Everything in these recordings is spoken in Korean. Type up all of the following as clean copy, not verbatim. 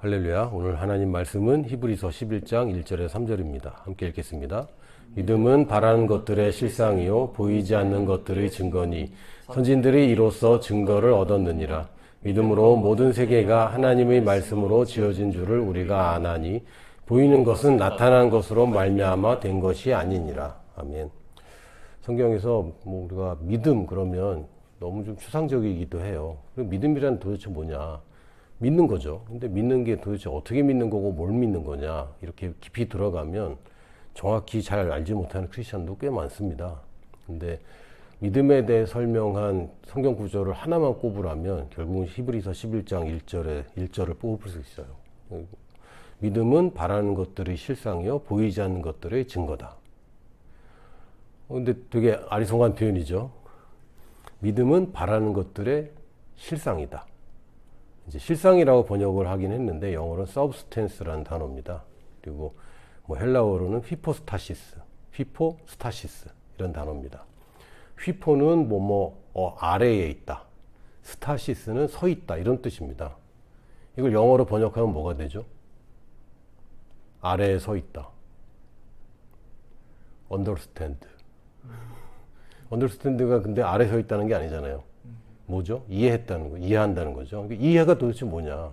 할렐루야. 오늘 하나님 말씀은 히브리서 11장 1절에 3절입니다. 함께 읽겠습니다. 믿음은 바라는 것들의 실상이요 보이지 않는 것들의 증거니 선진들이 이로써 증거를 얻었느니라. 믿음으로 모든 세계가 하나님의 말씀으로 지어진 줄을 우리가 아나니 보이는 것은 나타난 것으로 말미암아 된 것이 아니니라. 아멘. 성경에서 우리가 믿음 그러면 너무 좀 추상적이기도 해요. 그리고 믿음이란 도대체 뭐냐? 믿는 거죠. 근데 믿는 게 도대체 어떻게 믿는 거고 뭘 믿는 거냐? 이렇게 깊이 들어가면 정확히 잘 알지 못하는 크리스천도 꽤 많습니다. 근데 믿음에 대해 설명한 성경 구절을 하나만 꼽으라면 결국은 히브리서 11장 1절을 뽑을 수 있어요. 믿음은 바라는 것들의 실상이요 보이지 않는 것들의 증거다. 근데 되게 아리송한 표현이죠. 믿음은 바라는 것들의 실상이다. 이제 실상이라고 번역을 하긴 했는데 영어로는 substance라는 단어입니다. 그리고 헬라어로는 휘포스타시스 이런 단어입니다. 휘포는 아래에 있다. 스타시스는 서 있다 이런 뜻입니다. 이걸 영어로 번역하면 뭐가 되죠? 아래에 서 있다. understand가 근데 아래에 서 있다는 게 아니잖아요. 뭐죠? 이해한다는 거죠. 이해가 도대체 뭐냐?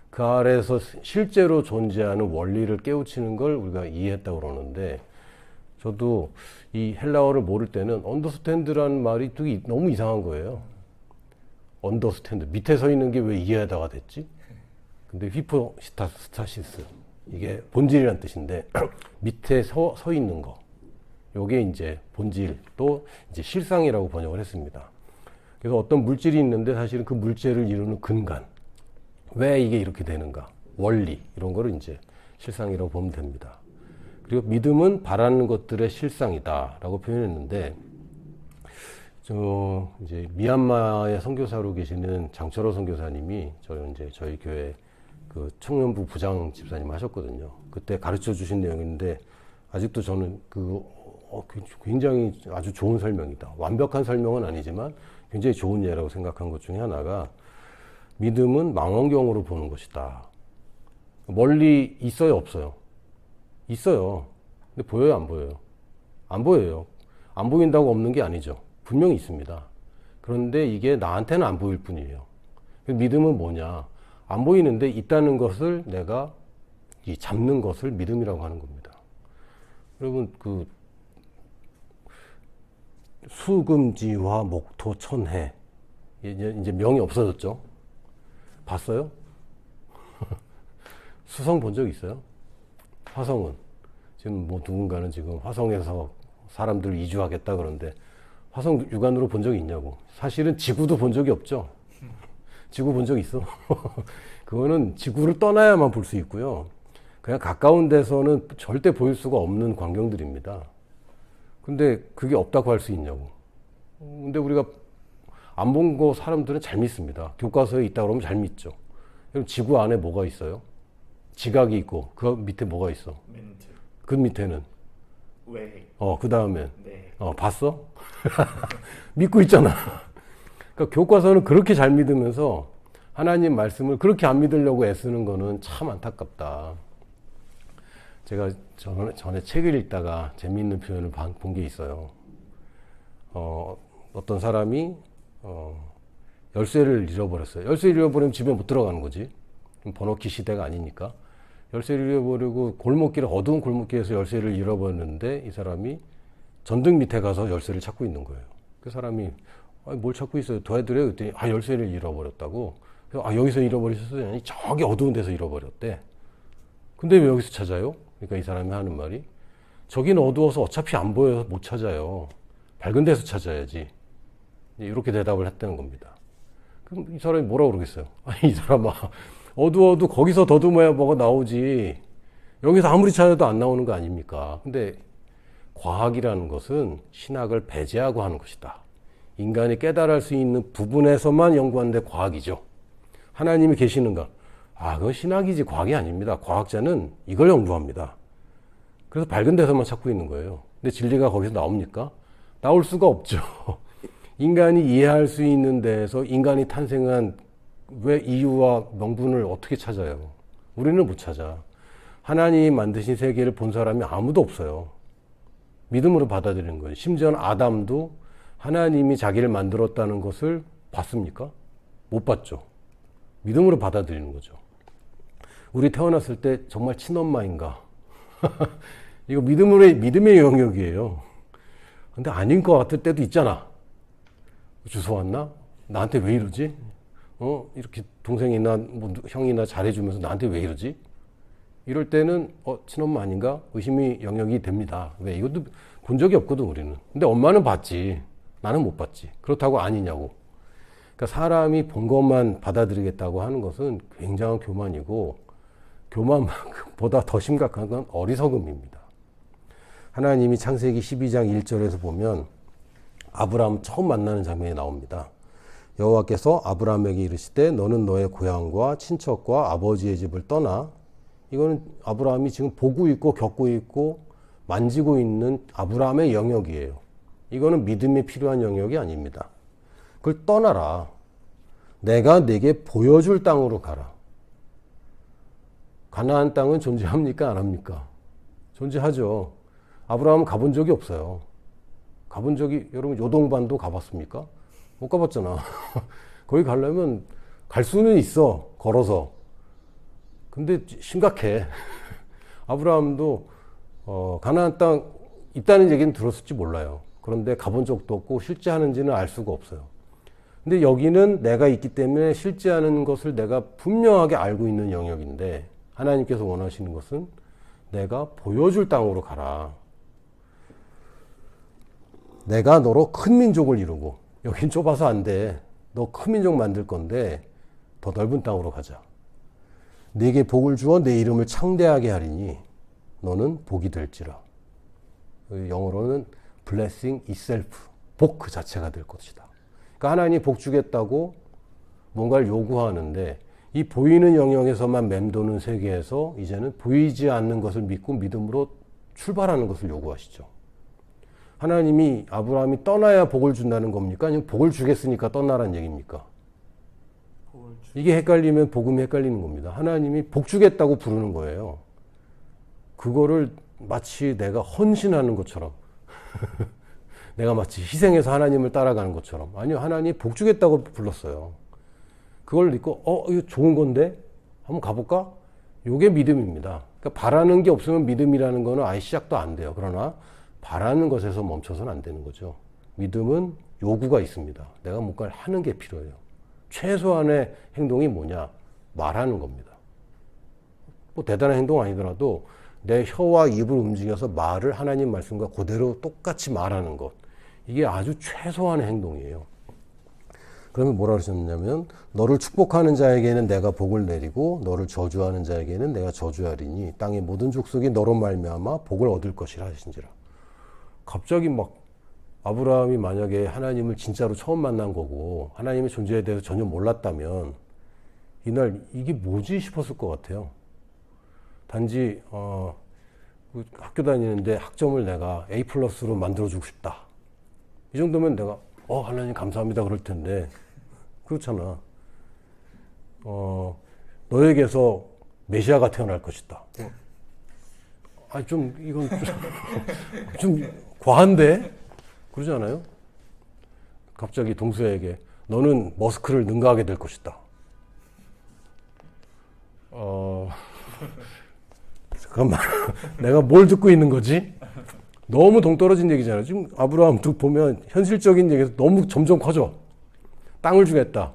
그 아래에서 실제로 존재하는 원리를 깨우치는 걸 우리가 이해했다고 그러는데, 저도 이 헬라어를 모를 때는 understand라는 말이 되게 너무 이상한 거예요. understand, 밑에 서 있는 게 왜 이해하다가 됐지? 근데 휘포스타시스, 이게 본질이란 뜻인데 밑에 서 있는 거, 요게 이제 본질, 또 이제 실상이라고 번역을 했습니다. 그래서 어떤 물질이 있는데 사실은 그 물질을 이루는 근간, 왜 이게 이렇게 되는가, 원리, 이런 거를 이제 실상이라고 보면 됩니다. 그리고 믿음은 바라는 것들의 실상이다 라고 표현했는데, 이제 미얀마의 선교사로 계시는 장철호 선교사님이 저희 교회 그 청년부 부장 집사님 하셨거든요. 그때 가르쳐 주신 내용인데 아직도 저는 굉장히 아주 좋은 설명이다. 완벽한 설명은 아니지만 굉장히 좋은 예라고 생각한 것 중에 하나가, 믿음은 망원경으로 보는 것이다. 멀리 있어요, 없어요? 있어요. 근데 보여요, 안 보여요? 안 보여요. 안 보인다고 없는 게 아니죠. 분명히 있습니다. 그런데 이게 나한테는 안 보일 뿐이에요. 믿음은 뭐냐? 안 보이는데 있다는 것을 내가 잡는 것을 믿음이라고 하는 겁니다. 여러분, 수금지화 목토 천해, 이제 명이 없어졌죠. 봤어요? 수성 본 적 있어요? 화성은 지금 누군가는 지금 화성에서 사람들 이주하겠다 그러는데 화성 육안으로 본 적이 있냐고. 사실은 지구도 본 적이 없죠. 지구 본 적 있어? 그거는 지구를 떠나야만 볼 수 있고요. 그냥 가까운 데서는 절대 보일 수가 없는 광경들입니다. 근데 그게 없다고 할 수 있냐고. 근데 우리가 안 본 거 사람들은 잘 믿습니다. 교과서에 있다 그러면 잘 믿죠. 그럼 지구 안에 뭐가 있어요? 지각이 있고 그 밑에 뭐가 있어? 멘트. 그 밑에는? 왜? 그 다음엔? 네. 봤어? 믿고 있잖아. 그러니까 교과서는 그렇게 잘 믿으면서 하나님 말씀을 그렇게 안 믿으려고 애쓰는 거는 참 안타깝다. 제가 전에 책을 읽다가 재미있는 표현을 본 게 있어요. 어떤 사람이 열쇠를 잃어버렸어요. 열쇠를 잃어버리면 집에 못 들어가는 거지. 번호키 시대가 아니니까. 열쇠를 잃어버리고 어두운 골목길에서 열쇠를 잃어버렸는데 이 사람이 전등 밑에 가서 열쇠를 찾고 있는 거예요. 그 사람이 뭘 찾고 있어요? 도와드려요? 그랬더니 열쇠를 잃어버렸다고. 그래서 여기서 잃어버리셨어요? 아니, 저기 어두운 데서 잃어버렸대. 근데 왜 여기서 찾아요? 그러니까 이 사람이 하는 말이, 저긴 어두워서 어차피 안 보여서 못 찾아요. 밝은 데서 찾아야지. 이렇게 대답을 했다는 겁니다. 그럼 이 사람이 뭐라고 그러겠어요? 아니, 이 사람아, 어두워도 거기서 더듬어야 뭐가 나오지. 여기서 아무리 찾아도 안 나오는 거 아닙니까? 근데 과학이라는 것은 신학을 배제하고 하는 것이다. 인간이 깨달을 수 있는 부분에서만 연구하는데 과학이죠. 하나님이 계시는가? 그건 신학이지 과학이 아닙니다. 과학자는 이걸 연구합니다. 그래서 밝은 데서만 찾고 있는 거예요. 근데 진리가 거기서 나옵니까? 나올 수가 없죠. 인간이 이해할 수 있는 데에서 인간이 탄생한 왜 이유와 명분을 어떻게 찾아요? 우리는 못 찾아. 하나님이 만드신 세계를 본 사람이 아무도 없어요. 믿음으로 받아들이는 거예요. 심지어 아담도 하나님이 자기를 만들었다는 것을 봤습니까? 못 봤죠. 믿음으로 받아들이는 거죠. 우리 태어났을 때 정말 친엄마인가? 이거 믿음의 영역이에요. 근데 아닌 것 같을 때도 있잖아. 주워 왔나? 나한테 왜 이러지? 이렇게 동생이나 뭐 형이나 잘해주면서 나한테 왜 이러지? 이럴 때는 친엄마 아닌가? 의심의 영역이 됩니다. 왜? 이것도 본 적이 없거든, 우리는. 근데 엄마는 봤지. 나는 못 봤지. 그렇다고 아니냐고. 그러니까 사람이 본 것만 받아들이겠다고 하는 것은 굉장한 교만이고, 교만보다 더 심각한 건 어리석음입니다. 하나님이 창세기 12장 1절에서 보면 아브라함 처음 만나는 장면이 나옵니다. 여호와께서 아브라함에게 이르시되 너는 너의 고향과 친척과 아버지의 집을 떠나. 이거는 아브라함이 지금 보고 있고 겪고 있고 만지고 있는 아브라함의 영역이에요. 이거는 믿음이 필요한 영역이 아닙니다. 그걸 떠나라. 내가 네게 보여줄 땅으로 가라. 가나안 땅은 존재합니까? 안 합니까? 존재하죠. 아브라함은 가본 적이 없어요. 가본 적이, 여러분 요동반도 가봤습니까? 못 가봤잖아. 거기 가려면 갈 수는 있어. 걸어서. 근데 심각해. 아브라함도 가나안 땅 있다는 얘기는 들었을지 몰라요. 그런데 가본 적도 없고 실제 하는지는 알 수가 없어요. 근데 여기는 내가 있기 때문에 실제 하는 것을 내가 분명하게 알고 있는 영역인데 하나님께서 원하시는 것은 내가 보여줄 땅으로 가라. 내가 너로 큰 민족을 이루고, 여긴 좁아서 안 돼. 너 큰 민족 만들 건데 더 넓은 땅으로 가자. 네게 복을 주어 내 이름을 창대하게 하리니 너는 복이 될지라. 영어로는 blessing itself, 복 그 자체가 될 것이다. 그러니까 하나님이 복 주겠다고 뭔가를 요구하는데 이 보이는 영역에서만 맴도는 세계에서 이제는 보이지 않는 것을 믿고 믿음으로 출발하는 것을 요구하시죠. 하나님이 아브라함이 떠나야 복을 준다는 겁니까? 아니면 복을 주겠으니까 떠나라는 얘기입니까? 이게 헷갈리면 복음이 헷갈리는 겁니다. 하나님이 복 주겠다고 부르는 거예요. 그거를 마치 내가 헌신하는 것처럼 내가 마치 희생해서 하나님을 따라가는 것처럼. 아니요, 하나님이 복 주겠다고 불렀어요. 그걸 믿고 이거 좋은 건데 한번 가볼까? 이게 믿음입니다. 그러니까 바라는 게 없으면 믿음이라는 거는 아예 시작도 안 돼요. 그러나 바라는 것에서 멈춰서는 안 되는 거죠. 믿음은 요구가 있습니다. 내가 뭔가를 하는 게 필요해요. 최소한의 행동이 뭐냐? 말하는 겁니다. 뭐 대단한 행동 아니더라도 내 혀와 입을 움직여서 말을 하나님 말씀과 그대로 똑같이 말하는 것. 이게 아주 최소한의 행동이에요. 그러면 뭐라 그러셨냐면 너를 축복하는 자에게는 내가 복을 내리고 너를 저주하는 자에게는 내가 저주하리니 땅의 모든 족속이 너로 말미암아 복을 얻을 것이라 하신지라. 갑자기 막 아브라함이 만약에 하나님을 진짜로 처음 만난 거고 하나님의 존재에 대해서 전혀 몰랐다면 이날 이게 뭐지 싶었을 것 같아요. 단지 학교 다니는데 학점을 내가 A+로 만들어주고 싶다. 이 정도면 내가 하나님 감사합니다 그럴 텐데 그렇잖아. 너에게서 메시아가 태어날 것이다. 이건 좀 과한데? 그러지 않아요? 갑자기 동서에게 너는 머스크를 능가하게 될 것이다. 잠깐만. 내가 뭘 듣고 있는 거지? 너무 동떨어진 얘기잖아요. 지금 아브라함 보면 현실적인 얘기에서 너무 점점 커져. 땅을 주겠다.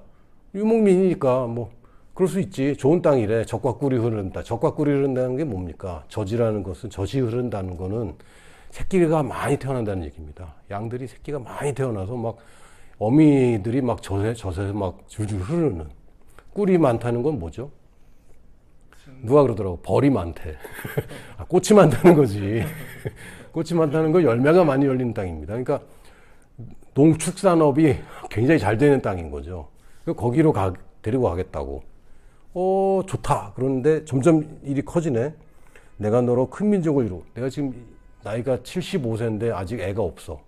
유목민이니까 뭐 그럴 수 있지. 좋은 땅이래. 젖과 꿀이 흐른다. 젖과 꿀이 흐른다는 게 뭡니까? 젖이라는 것은 젖이 흐른다는 거는 새끼가 많이 태어난다는 얘기입니다. 양들이 새끼가 많이 태어나서 막 어미들이 막 젖에 막 줄줄 흐르는. 꿀이 많다는 건 뭐죠? 누가 그러더라고. 벌이 많대. 꽃이 많다는 거지. 꽃이 많다는 건 열매가 많이 열리는 땅입니다. 그러니까 농축산업이 굉장히 잘 되는 땅인 거죠. 거기로 데리고 가겠다고. 좋다. 그런데 점점 일이 커지네. 내가 너로 큰 민족을 이루고. 내가 지금 나이가 75세인데 아직 애가 없어.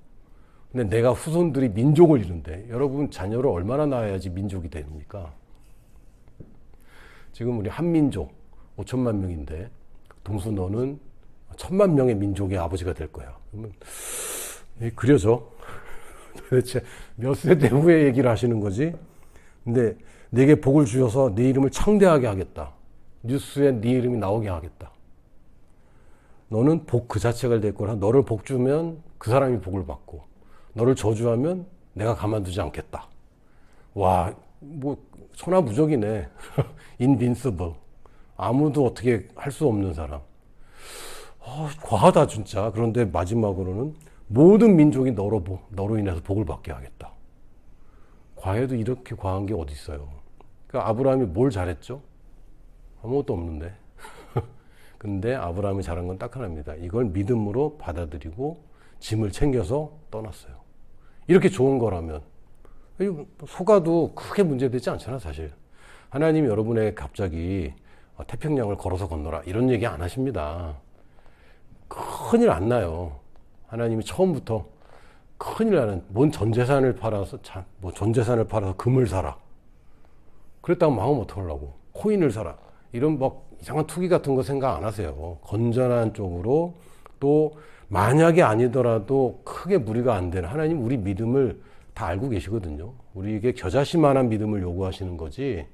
근데 내가 후손들이 민족을 이룬대. 여러분 자녀를 얼마나 낳아야지 민족이 됩니까? 지금 우리 한민족, 5천만 명인데 동수 너는 1,000만 명의 민족의 아버지가 될 거야. 그러면 그려져. 도대체 몇 세대 후의 얘기를 하시는 거지? 근데 내게 복을 주셔서 네 이름을 창대하게 하겠다. 뉴스에 네 이름이 나오게 하겠다. 너는 복 그 자체가 될 거라. 너를 복 주면 그 사람이 복을 받고 너를 저주하면 내가 가만두지 않겠다. 와, 뭐 천하무적이네. invincible. 아무도 어떻게 할 수 없는 사람. 과하다 진짜. 그런데 마지막으로는 모든 민족이 너로 인해서 복을 받게 하겠다. 과해도 이렇게 과한 게 어디 있어요. 그러니까 아브라함이 뭘 잘했죠? 아무것도 없는데. 근데 아브라함이 잘한 건 딱 하나입니다. 이걸 믿음으로 받아들이고 짐을 챙겨서 떠났어요. 이렇게 좋은 거라면 속아도 크게 문제되지 않잖아 사실. 하나님이 여러분에게 갑자기 태평양을 걸어서 건너라 이런 얘기 안 하십니다. 큰일 안 나요. 하나님이 처음부터 큰일 나는 전 재산을 팔아서 금을 사라. 그랬다고 마음 어떡하려고. 코인을 사라. 이런 막 이상한 투기 같은 거 생각 안 하세요. 건전한 쪽으로 또 만약에 아니더라도 크게 무리가 안 되는 하나님 우리 믿음을 다 알고 계시거든요. 우리에게 겨자씨만한 믿음을 요구하시는 거지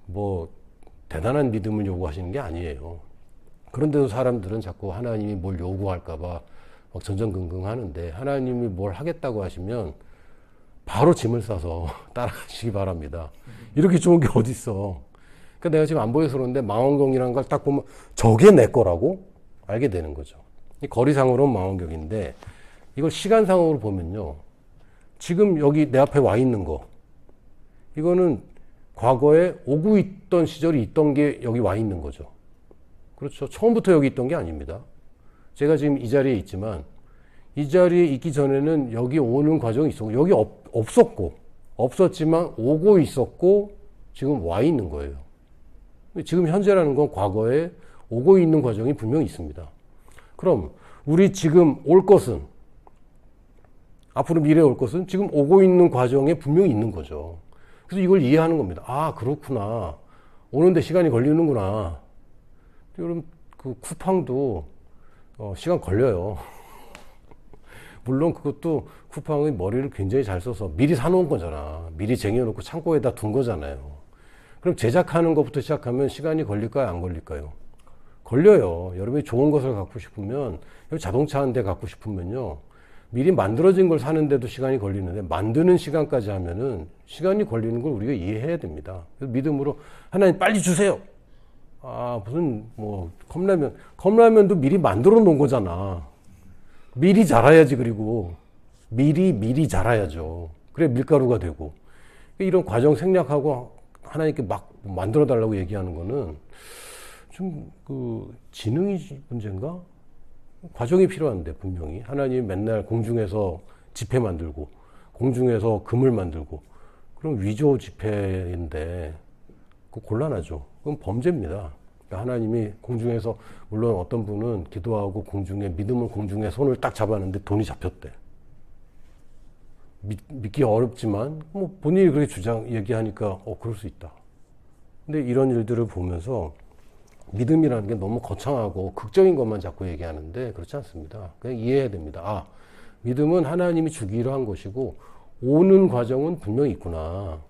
뭐 대단한 믿음을 요구하시는 게 아니에요. 그런데도 사람들은 자꾸 하나님이 뭘 요구할까 봐 막 전전긍긍 하는데 하나님이 뭘 하겠다고 하시면 바로 짐을 싸서 따라가시기 바랍니다. 이렇게 좋은 게 어디 있어. 그러니까 내가 지금 안 보여서 그러는데 망원경이라는 걸 딱 보면 저게 내 거라고 알게 되는 거죠. 거리상으로는 망원경인데 이걸 시간상으로 보면요. 지금 여기 내 앞에 와 있는 거 이거는 과거에 오고 있던 시절이 있던 게 여기 와 있는 거죠. 그렇죠. 처음부터 여기 있던 게 아닙니다. 제가 지금 이 자리에 있지만 이 자리에 있기 전에는 여기 오는 과정이 있었고 여기 없었지만 오고 있었고 지금 와 있는 거예요. 지금 현재라는 건 과거에 오고 있는 과정이 분명히 있습니다. 그럼 우리 지금 올 것은 앞으로 미래에 올 것은 지금 오고 있는 과정에 분명히 있는 거죠. 그래서 이걸 이해하는 겁니다. 아 그렇구나. 오는데 시간이 걸리는구나. 여러분 그 쿠팡도 시간 걸려요. 물론 그것도 쿠팡의 머리를 굉장히 잘 써서 미리 사놓은 거잖아. 미리 쟁여놓고 창고에다 둔 거잖아요. 그럼 제작하는 것부터 시작하면 시간이 걸릴까요? 안 걸릴까요? 걸려요. 여러분이 좋은 것을 갖고 싶으면 자동차 한 대 갖고 싶으면요. 미리 만들어진 걸 사는데도 시간이 걸리는데 만드는 시간까지 하면은 시간이 걸리는 걸 우리가 이해해야 됩니다. 그래서 믿음으로 하나님 빨리 주세요. 아 무슨 뭐 컵라면도 미리 만들어 놓은 거잖아. 미리 자라야지. 그리고 미리 자라야죠. 그래 밀가루가 되고. 이런 과정 생략하고 하나님께 막 만들어 달라고 얘기하는 거는 좀 그 지능이 문제인가? 과정이 필요한데 분명히 하나님이 맨날 공중에서 지폐 만들고 공중에서 금을 만들고 그럼 위조 지폐인데 그 곤란하죠. 그건 범죄입니다. 그러니까 하나님이 공중에서 물론 어떤 분은 기도하고 공중에 믿음을 공중에 손을 딱 잡았는데 돈이 잡혔대. 믿기 어렵지만 뭐 본인이 그렇게 얘기하니까 그럴 수 있다. 근데 이런 일들을 보면서 믿음이라는 게 너무 거창하고 극적인 것만 자꾸 얘기하는데 그렇지 않습니다. 그냥 이해해야 됩니다. 아, 믿음은 하나님이 주기로 한 것이고 오는 과정은 분명히 있구나.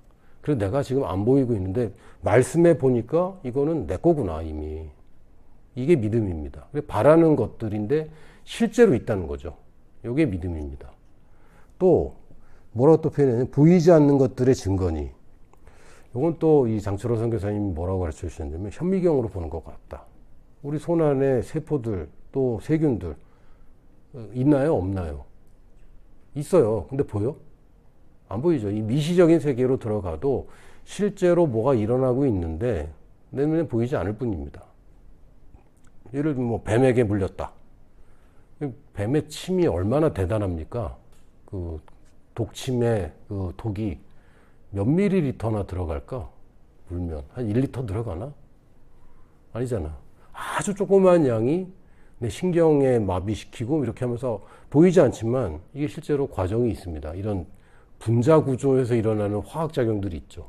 그래서 내가 지금 안 보이고 있는데 말씀해 보니까 이거는 내 거구나 이미. 이게 믿음입니다. 바라는 것들인데 실제로 있다는 거죠. 이게 믿음입니다. 또 뭐라고 또 표현했냐면 보이지 않는 것들의 증거니. 이건 또 이 장철호 선교사님이 뭐라고 가르쳐 주셨냐면 현미경으로 보는 것 같다. 우리 손 안에 세포들 또 세균들 있나요? 없나요? 있어요. 근데 보여? 안 보이죠. 이 미시적인 세계로 들어가도 실제로 뭐가 일어나고 있는데 내 눈에 보이지 않을 뿐입니다. 예를 들면 뭐 뱀에게 물렸다. 뱀의 침이 얼마나 대단합니까? 그 독침의 그 독이 몇 밀리리터나 들어갈까? 물면 한 1리터 들어가나? 아니잖아. 아주 조그마한 양이 내 신경에 마비시키고 이렇게 하면서 보이지 않지만 이게 실제로 과정이 있습니다. 이런 분자 구조에서 일어나는 화학작용들이 있죠.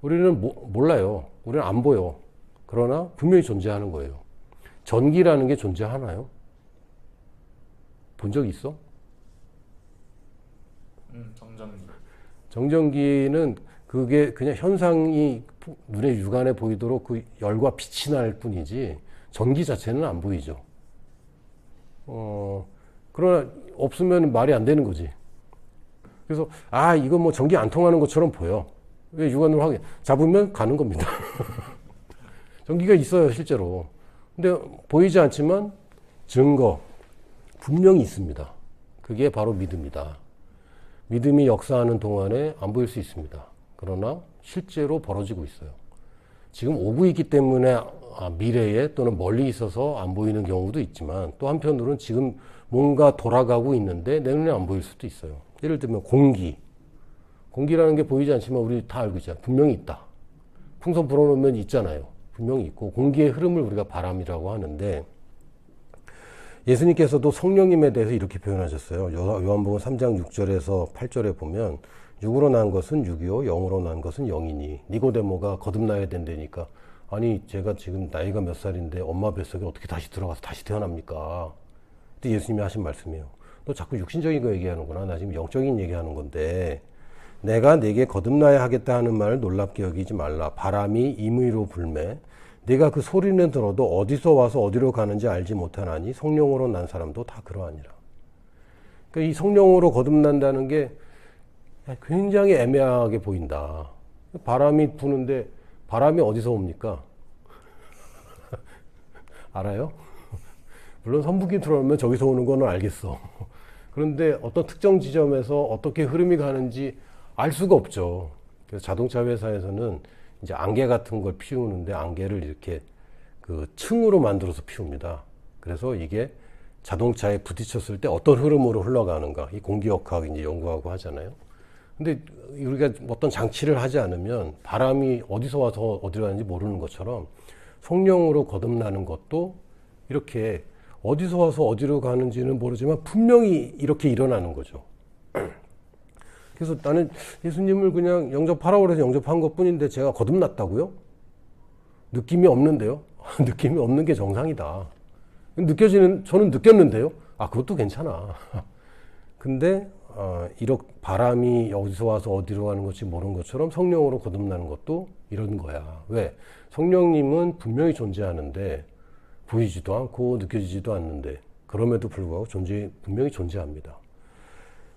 우리는 몰라요. 우리는 안 보여. 그러나 분명히 존재하는 거예요. 전기라는 게 존재하나요? 본 적 있어? 정전기. 정전기는 그게 그냥 현상이 눈에 육안에 보이도록 그 열과 빛이 날 뿐이지 전기 자체는 안 보이죠. 그러나 없으면 말이 안 되는 거지. 그래서 이거 뭐 전기 안 통하는 것처럼 보여. 왜 육안으로 하게 잡으면 가는 겁니다. 전기가 있어요, 실제로. 근데 보이지 않지만 증거 분명히 있습니다. 그게 바로 믿음이다. 믿음이 역사하는 동안에 안 보일 수 있습니다. 그러나 실제로 벌어지고 있어요. 지금 오고 있기 때문에 미래에 또는 멀리 있어서 안 보이는 경우도 있지만 또 한편으로는 지금 뭔가 돌아가고 있는데 내 눈에 안 보일 수도 있어요. 예를 들면 공기라는 게 보이지 않지만 우리 다 알고 있잖아요. 분명히 있다. 풍선 불어넣으면 있잖아요. 분명히 있고 공기의 흐름을 우리가 바람이라고 하는데 예수님께서도 성령님에 대해서 이렇게 표현하셨어요. 요한복음 3장 6절에서 8절에 보면 육으로 난 것은 육이요 영으로 난 것은 영이니 니고데모가 거듭나야 된다니까 아니 제가 지금 나이가 몇 살인데 엄마 뱃속에 어떻게 다시 들어가서 다시 태어납니까? 그때 예수님이 하신 말씀이에요. 너 자꾸 육신적인 거 얘기하는구나. 나 지금 영적인 얘기하는 건데 내가 네게 거듭나야 하겠다 하는 말을 놀랍게 여기지 말라. 바람이 임의로 불매 네가 그 소리는 들어도 어디서 와서 어디로 가는지 알지 못하나니 성령으로 난 사람도 다 그러하니라. 그러니까 이 성령으로 거듭난다는 게 굉장히 애매하게 보인다. 바람이 부는데 바람이 어디서 옵니까? 알아요? 물론 선풍기 틀어놓으면 저기서 오는 거는 알겠어. 그런데 어떤 특정 지점에서 어떻게 흐름이 가는지 알 수가 없죠. 그래서 자동차 회사에서는 이제 안개 같은 걸 피우는데 안개를 이렇게 그 층으로 만들어서 피웁니다. 그래서 이게 자동차에 부딪혔을 때 어떤 흐름으로 흘러가는가 이 공기역학 이제 연구하고 하잖아요. 근데 우리가 어떤 장치를 하지 않으면 바람이 어디서 와서 어디로 가는지 모르는 것처럼 성령으로 거듭나는 것도 이렇게 어디서 와서 어디로 가는지는 모르지만 분명히 이렇게 일어나는 거죠. 그래서 나는 예수님을 그냥 영접하라고 그래서 영접한 것 뿐인데 제가 거듭났다고요? 느낌이 없는데요? 느낌이 없는 게 정상이다. 저는 느꼈는데요? 그것도 괜찮아. 근데, 이렇게 바람이 어디서 와서 어디로 가는 것이 모르는 것처럼 성령으로 거듭나는 것도 이런 거야. 왜? 성령님은 분명히 존재하는데 보이지도 않고 느껴지지도 않는데 그럼에도 불구하고 분명히 존재합니다.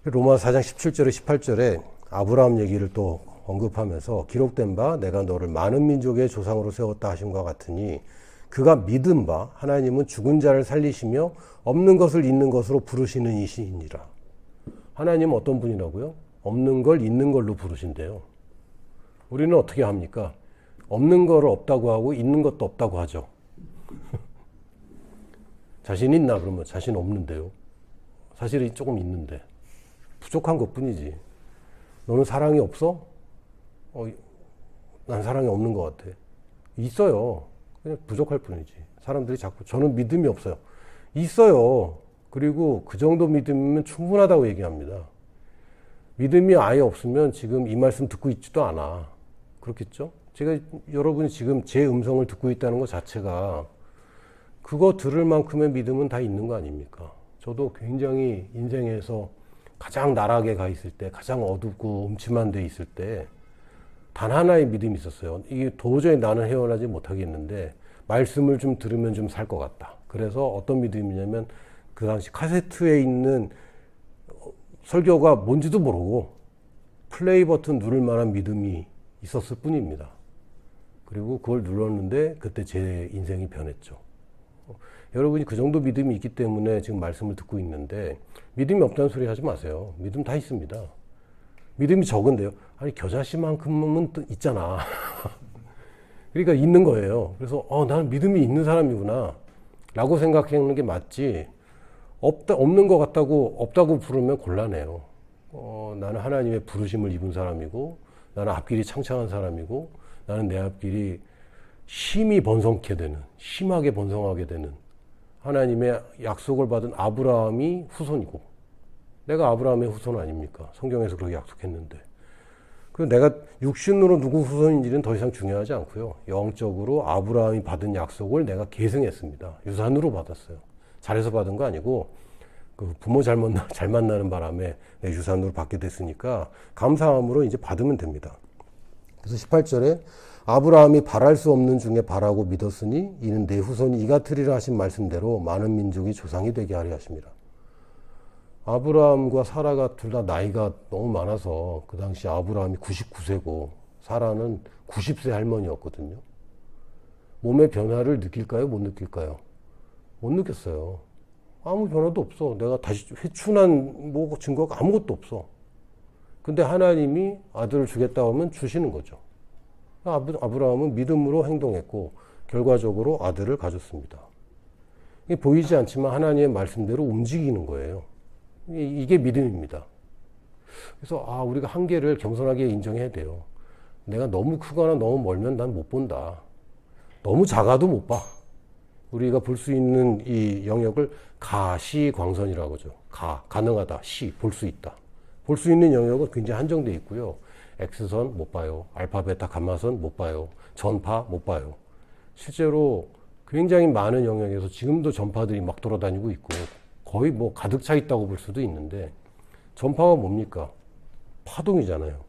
로마 4장 17절에 18절에 아브라함 얘기를 또 언급하면서 기록된 바 내가 너를 많은 민족의 조상으로 세웠다 하심과 같으니 그가 믿은 바 하나님은 죽은 자를 살리시며 없는 것을 있는 것으로 부르시는 이시니라. 하나님은 어떤 분이라고요? 없는 걸 있는 걸로 부르신대요. 우리는 어떻게 합니까? 없는 거를 없다고 하고 있는 것도 없다고 하죠. 자신 있나? 그러면 자신 없는데요. 사실은 조금 있는데 부족한 것뿐이지. 너는 사랑이 없어? 난 사랑이 없는 것 같아. 있어요. 그냥 부족할 뿐이지. 사람들이 자꾸 저는 믿음이 없어요. 있어요. 그리고 그 정도 믿음이면 충분하다고 얘기합니다. 믿음이 아예 없으면 지금 이 말씀 듣고 있지도 않아. 그렇겠죠? 여러분이 지금 제 음성을 듣고 있다는 것 자체가 그거 들을 만큼의 믿음은 다 있는 거 아닙니까? 저도 굉장히 인생에서 가장 나락에 가 있을 때, 가장 어둡고 음침한 데 있을 때 단 하나의 믿음이 있었어요. 이게 도저히 나는 헤어나지 못하겠는데 말씀을 좀 들으면 좀 살 것 같다. 그래서 어떤 믿음이냐면 그 당시 카세트에 있는 설교가 뭔지도 모르고 플레이 버튼 누를 만한 믿음이 있었을 뿐입니다. 그리고 그걸 눌렀는데 그때 제 인생이 변했죠. 여러분이 그 정도 믿음이 있기 때문에 지금 말씀을 듣고 있는데 믿음이 없다는 소리 하지 마세요. 믿음 다 있습니다. 믿음이 적은데요. 아니 겨자씨만큼은 또 있잖아. 그러니까 있는 거예요. 그래서 나는 믿음이 있는 사람이구나 라고 생각하는 게 맞지 없는 것 같다고 없다고 부르면 곤란해요. 나는 하나님의 부르심을 입은 사람이고 나는 앞길이 창창한 사람이고 나는 내 앞길이 심히 번성케 되는 심하게 번성하게 되는 하나님의 약속을 받은 아브라함이 후손이고 내가 아브라함의 후손 아닙니까? 성경에서 그렇게 약속했는데 그 내가 육신으로 누구 후손인지는 더 이상 중요하지 않고요. 영적으로 아브라함이 받은 약속을 내가 계승했습니다. 유산으로 받았어요. 잘해서 받은 거 아니고 그 부모 잘 만나는 바람에 내 유산으로 받게 됐으니까 감사함으로 이제 받으면 됩니다. 그래서 18절에 아브라함이 바랄 수 없는 중에 바라고 믿었으니 이는 내 후손이 이 같으리라 하신 말씀대로 많은 민족이 조상이 되게 하려 하십니다. 아브라함과 사라가 둘 다 나이가 너무 많아서 그 당시 아브라함이 99세고 사라는 90세 할머니였거든요. 몸의 변화를 느낄까요? 못 느낄까요? 못 느꼈어요. 아무 변화도 없어. 내가 다시 회춘한 뭐 증거가 아무것도 없어. 근데 하나님이 아들을 주겠다고 하면 주시는 거죠. 아브라함은 믿음으로 행동했고 결과적으로 아들을 가졌습니다. 이게 보이지 않지만 하나님의 말씀대로 움직이는 거예요. 이게 믿음입니다. 그래서 우리가 한계를 겸손하게 인정해야 돼요. 내가 너무 크거나 너무 멀면 난 못 본다. 너무 작아도 못 봐. 우리가 볼 수 있는 이 영역을 가시광선이라고 하죠. 가능하다. 볼 수 있다. 볼 수 있는 영역은 굉장히 한정되어 있고요. X선 못 봐요. 알파, 베타, 감마선 못 봐요. 전파 못 봐요. 실제로 굉장히 많은 영역에서 지금도 전파들이 막 돌아다니고 있고 거의 뭐 가득 차 있다고 볼 수도 있는데 전파가 뭡니까? 파동이잖아요.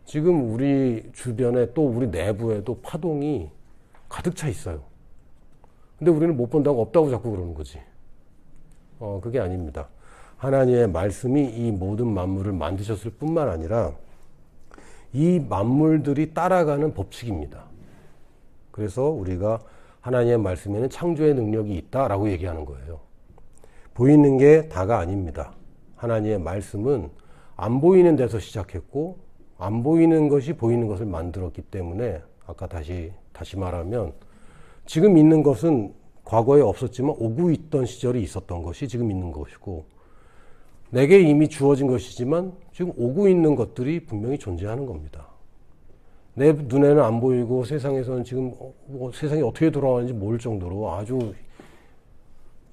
지금 우리 주변에 또 우리 내부에도 파동이 가득 차 있어요. 근데 우리는 못 본다고 없다고 자꾸 그러는 거지. 그게 아닙니다. 하나님의 말씀이 이 모든 만물을 만드셨을 뿐만 아니라 이 만물들이 따라가는 법칙입니다. 그래서 우리가 하나님의 말씀에는 창조의 능력이 있다라고 얘기하는 거예요. 보이는 게 다가 아닙니다. 하나님의 말씀은 안 보이는 데서 시작했고 안 보이는 것이 보이는 것을 만들었기 때문에 아까 다시 말하면 지금 있는 것은 과거에 없었지만 오고 있던 시절이 있었던 것이 지금 있는 것이고 내게 이미 주어진 것이지만 지금 오고 있는 것들이 분명히 존재하는 겁니다. 내 눈에는 안 보이고 세상에서는 지금 세상이 어떻게 돌아가는지 모를 정도로 아주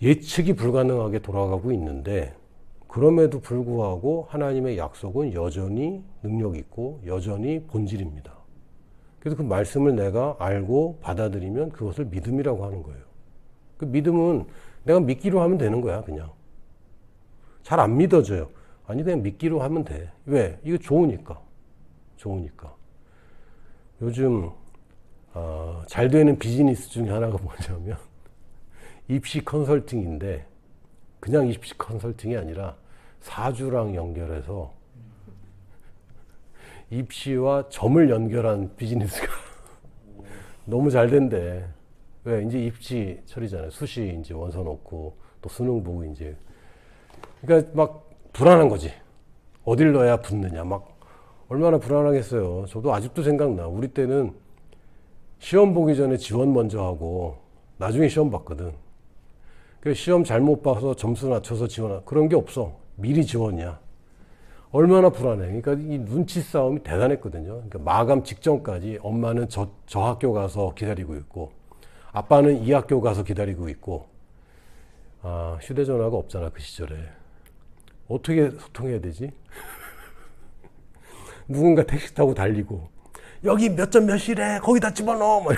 예측이 불가능하게 돌아가고 있는데 그럼에도 불구하고 하나님의 약속은 여전히 능력 있고 여전히 본질입니다. 그래서 그 말씀을 내가 알고 받아들이면 그것을 믿음이라고 하는 거예요. 그 믿음은 내가 믿기로 하면 되는 거야, 그냥. 잘 안 믿어져요. 아니, 그냥 믿기로 하면 돼. 왜? 이거 좋으니까. 요즘 잘 되는 비즈니스 중에 하나가 뭐냐면 입시 컨설팅인데 그냥 입시 컨설팅이 아니라 사주랑 연결해서 입시와 점을 연결한 비즈니스가 너무 잘 된대. 왜? 이제 입시 철이잖아요. 수시 이제 원서 넣고 또 수능 보고 이제. 그러니까 막 불안한 거지. 어딜 넣어야 붙느냐. 막 얼마나 불안하겠어요. 저도 아직도 생각나. 우리 때는 시험 보기 전에 지원 먼저 하고 나중에 시험 봤거든. 그 시험 잘못 봐서 점수 낮춰서 지원하 그런 게 없어. 미리 지원이야. 얼마나 불안해. 그러니까 이 눈치 싸움이 대단했거든요. 그러니까 마감 직전까지 엄마는 저 학교 가서 기다리고 있고 아빠는 이 학교 가서 기다리고 있고 휴대전화가 없잖아 그 시절에. 어떻게 소통해야 되지? 누군가 택시 타고 달리고 여기 몇 점 몇이래 거기다 집어넣어 뭐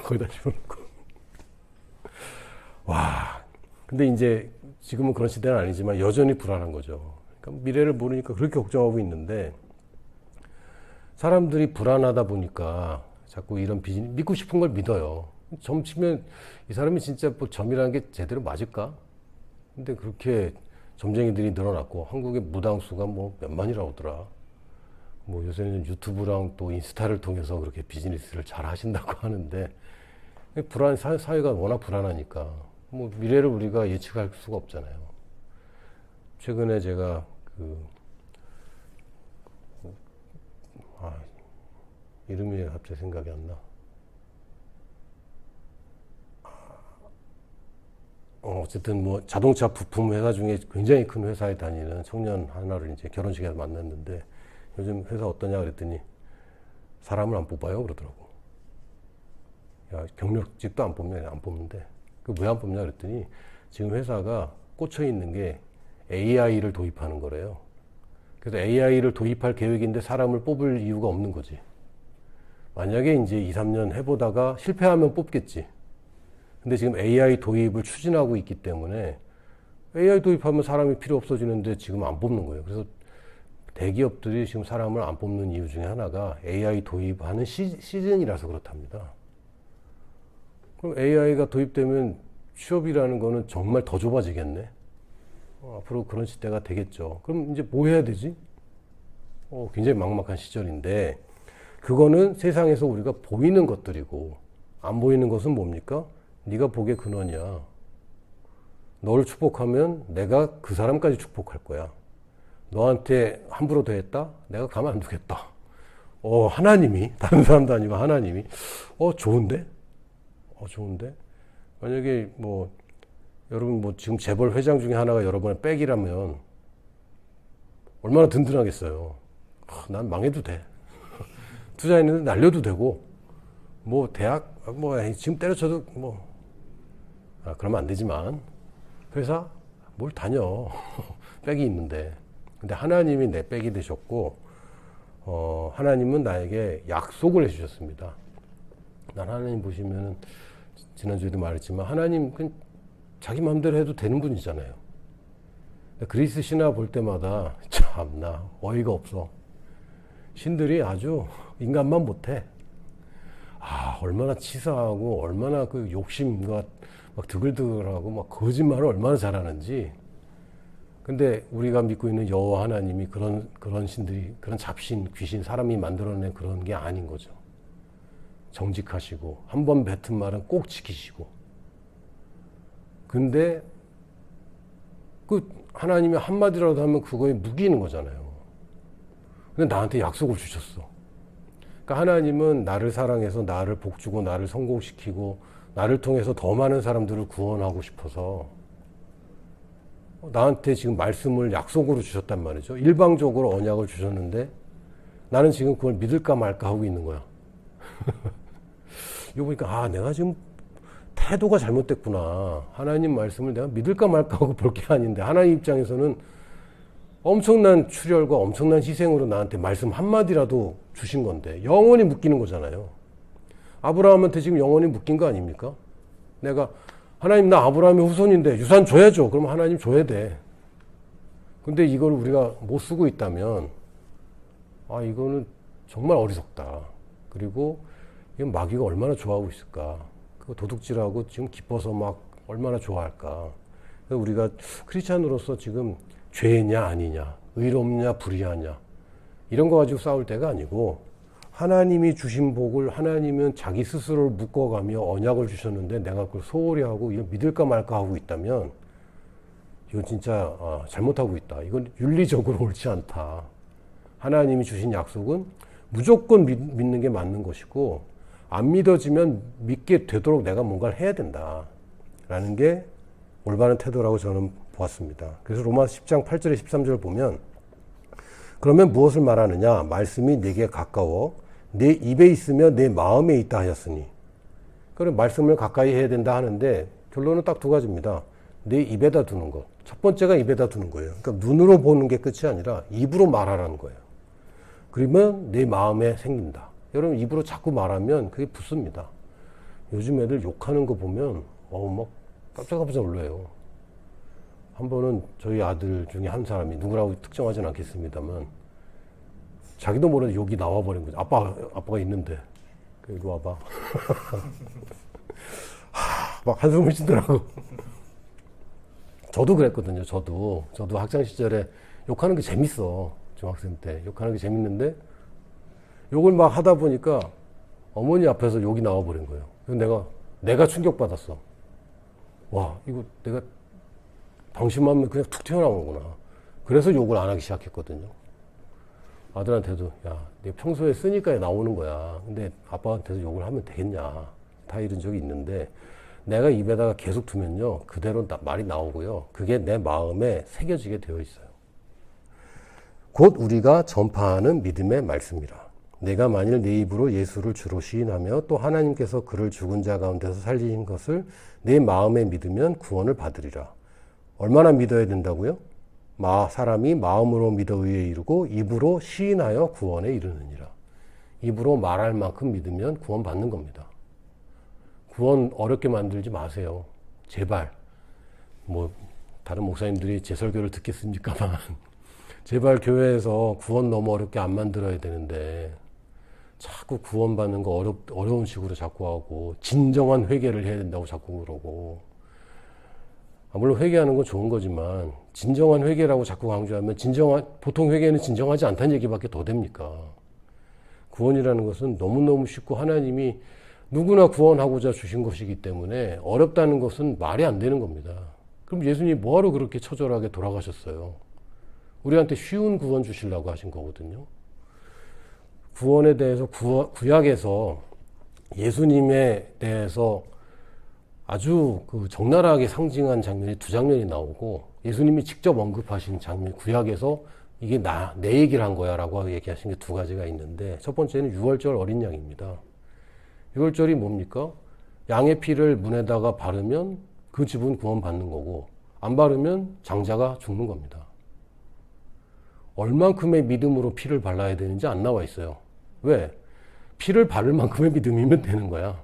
거기다 집어넣고 와. 근데 이제 지금은 그런 시대는 아니지만 여전히 불안한 거죠. 그러니까 미래를 모르니까 그렇게 걱정하고 있는데 사람들이 불안하다 보니까 자꾸 이런 비즈니스 믿고 싶은 걸 믿어요. 점 치면 이 사람이 진짜 뭐 점이라는 게 제대로 맞을까? 근데 그렇게 점쟁이들이 늘어났고 한국의 무당수가 뭐 몇만이라고 하더라. 뭐 요새는 유튜브랑 또 인스타를 통해서 그렇게 비즈니스를 잘 하신다고 하는데 사회가 워낙 불안하니까 뭐 미래를 우리가 예측할 수가 없잖아요. 최근에 제가 이름이 갑자기 생각이 안 나. 어쨌든 뭐 자동차 부품 회사 중에 굉장히 큰 회사에 다니는 청년 하나를 이제 결혼식에서 만났는데 요즘 회사 어떠냐 그랬더니 사람을 안 뽑아요 그러더라고. 야, 경력직도 안 뽑는데 그 왜 안 뽑냐 그랬더니 지금 회사가 꽂혀 있는 게 AI를 도입하는 거래요. 그래서 AI를 도입할 계획인데 사람을 뽑을 이유가 없는 거지. 만약에 이제 2, 3년 해보다가 실패하면 뽑겠지. 근데 지금 AI 도입을 추진하고 있기 때문에 AI 도입하면 사람이 필요 없어지는데 지금 안 뽑는 거예요. 그래서 대기업들이 지금 사람을 안 뽑는 이유 중에 하나가 AI 도입하는 시즌이라서 그렇답니다. 그럼 AI가 도입되면 취업이라는 거는 정말 더 좁아지겠네. 앞으로 그런 시대가 되겠죠. 그럼 이제 뭐 해야 되지? 굉장히 막막한 시절인데, 그거는 세상에서 우리가 보이는 것들이고, 안 보이는 것은 뭡니까? 네가 복의 근원이야. 너를 축복하면 내가 그 사람까지 축복할 거야. 너한테 함부로 대했다? 내가 가만 안 두겠다. 하나님이, 다른 사람도 아니고 하나님이, 좋은데? 좋은데? 만약에 여러분 지금 재벌 회장 중에 하나가 여러분의 백이라면 얼마나 든든하겠어요. 난 망해도 돼. 투자했는데 날려도 되고, 대학, 지금 때려쳐도 그러면 안 되지만, 회사? 뭘 다녀. 백이 있는데. 근데 하나님이 내 백이 되셨고, 하나님은 나에게 약속을 해주셨습니다. 난 하나님 보시면은, 지난주에도 말했지만, 하나님 그냥 자기 마음대로 해도 되는 분이잖아요. 그리스 신화 볼 때마다, 참나, 어이가 없어. 신들이 아주 인간만 못해. 얼마나 치사하고, 얼마나 그 욕심과 막 드글드글하고, 막 거짓말을 얼마나 잘하는지. 근데 우리가 믿고 있는 여호와 하나님이 그런 신들이, 그런 잡신, 귀신, 사람이 만들어낸 그런 게 아닌 거죠. 정직하시고, 한 번 뱉은 말은 꼭 지키시고. 근데, 하나님이 한마디라도 하면 그거에 무기는 거잖아요. 근데 나한테 약속을 주셨어. 그러니까 하나님은 나를 사랑해서 나를 복주고 나를 성공시키고 나를 통해서 더 많은 사람들을 구원하고 싶어서 나한테 지금 말씀을 약속으로 주셨단 말이죠. 일방적으로 언약을 주셨는데 나는 지금 그걸 믿을까 말까 하고 있는 거야. 이거 보니까 내가 지금 태도가 잘못됐구나. 하나님 말씀을 내가 믿을까 말까 하고 볼 게 아닌데 하나님 입장에서는 엄청난 출혈과 엄청난 희생으로 나한테 말씀 한마디라도 주신 건데 영원히 묶이는 거잖아요. 아브라함한테 지금 영원히 묶인 거 아닙니까? 내가 하나님 나 아브라함의 후손인데 유산 줘야죠. 그럼 하나님 줘야 돼. 근데 이걸 우리가 못 쓰고 있다면 이거는 정말 어리석다. 그리고 이건 마귀가 얼마나 좋아하고 있을까. 그 도둑질하고 지금 기뻐서 막 얼마나 좋아할까. 우리가 크리스찬으로서 지금 죄냐 아니냐, 의롭냐 불의하냐 이런 거 가지고 싸울 때가 아니고 하나님이 주신 복을 하나님은 자기 스스로를 묶어가며 언약을 주셨는데 내가 그걸 소홀히 하고 이거 믿을까 말까 하고 있다면 이건 진짜 잘못하고 있다. 이건 윤리적으로 옳지 않다. 하나님이 주신 약속은 무조건 믿는 게 맞는 것이고 안 믿어지면 믿게 되도록 내가 뭔가를 해야 된다라는 게 올바른 태도라고 저는 보았습니다. 그래서 로마서 10장 8절에 13절을 보면 그러면 무엇을 말하느냐? 말씀이 내게 가까워 내 입에 있으며 내 마음에 있다 하셨으니. 그럼 말씀을 가까이 해야 된다 하는데 결론은 딱 두 가지입니다. 내 입에다 두는 것. 첫 번째가 입에다 두는 거예요. 그러니까 눈으로 보는 게 끝이 아니라 입으로 말하라는 거예요. 그러면 내 마음에 생긴다. 여러분 입으로 자꾸 말하면 그게 붙습니다. 요즘 애들 욕하는 거 보면 막 깜짝깜짝 놀라요. 한 번은 저희 아들 중에 한 사람이 누구라고 특정하진 않겠습니다만 자기도 모르는 욕이 나와버린 거죠. 아빠가 있는데 이리 와봐. 막 한숨을 쉬더라고. 저도 그랬거든요. 저도 학창 시절에 욕하는 게 재밌어. 중학생 때 욕하는 게 재밌는데 욕을 막 하다 보니까 어머니 앞에서 욕이 나와버린 거예요. 그래서 내가 충격받았어. 와, 이거 내가 방심하면 그냥 툭 튀어나오는구나. 그래서 욕을 안 하기 시작했거든요. 아들한테도 야, 내가 평소에 쓰니까 나오는 거야. 근데 아빠한테서 욕을 하면 되겠냐. 다 이런 적이 있는데 내가 입에다가 계속 두면요. 그대로 말이 나오고요. 그게 내 마음에 새겨지게 되어 있어요. 곧 우리가 전파하는 믿음의 말씀이라. 내가 만일 내 입으로 예수를 주로 시인하며 또 하나님께서 그를 죽은 자 가운데서 살리신 것을 내 마음에 믿으면 구원을 받으리라. 얼마나 믿어야 된다고요? 사람이 마음으로 믿어 의에 이르고 입으로 시인하여 구원에 이르느니라. 입으로 말할 만큼 믿으면 구원 받는 겁니다. 구원 어렵게 만들지 마세요. 제발. 다른 목사님들이 제 설교를 듣겠습니까만 제발 교회에서 구원 너무 어렵게 안 만들어야 되는데 자꾸 구원받는 거 어려운 식으로 자꾸 하고 진정한 회개를 해야 된다고 자꾸 그러고, 물론 회개하는 건 좋은 거지만 진정한 회개라고 자꾸 강조하면 보통 회개는 진정하지 않다는 얘기밖에 더 됩니까? 구원이라는 것은 너무너무 쉽고 하나님이 누구나 구원하고자 주신 것이기 때문에 어렵다는 것은 말이 안 되는 겁니다. 그럼 예수님이 뭐하러 그렇게 처절하게 돌아가셨어요? 우리한테 쉬운 구원 주시려고 하신 거거든요. 구원에 대해서 구약에서 예수님에 대해서 아주 적나라하게 상징한 장면이 두 장면이 나오고, 예수님이 직접 언급하신 장면, 구약에서 이게 내 얘기를 한 거야 라고 얘기하신 게 두 가지가 있는데, 첫 번째는 유월절 어린 양입니다. 유월절이 뭡니까? 양의 피를 문에다가 바르면 그 집은 구원받는 거고, 안 바르면 장자가 죽는 겁니다. 얼만큼의 믿음으로 피를 발라야 되는지 안 나와 있어요. 왜? 피를 바를 만큼의 믿음이면 되는 거야.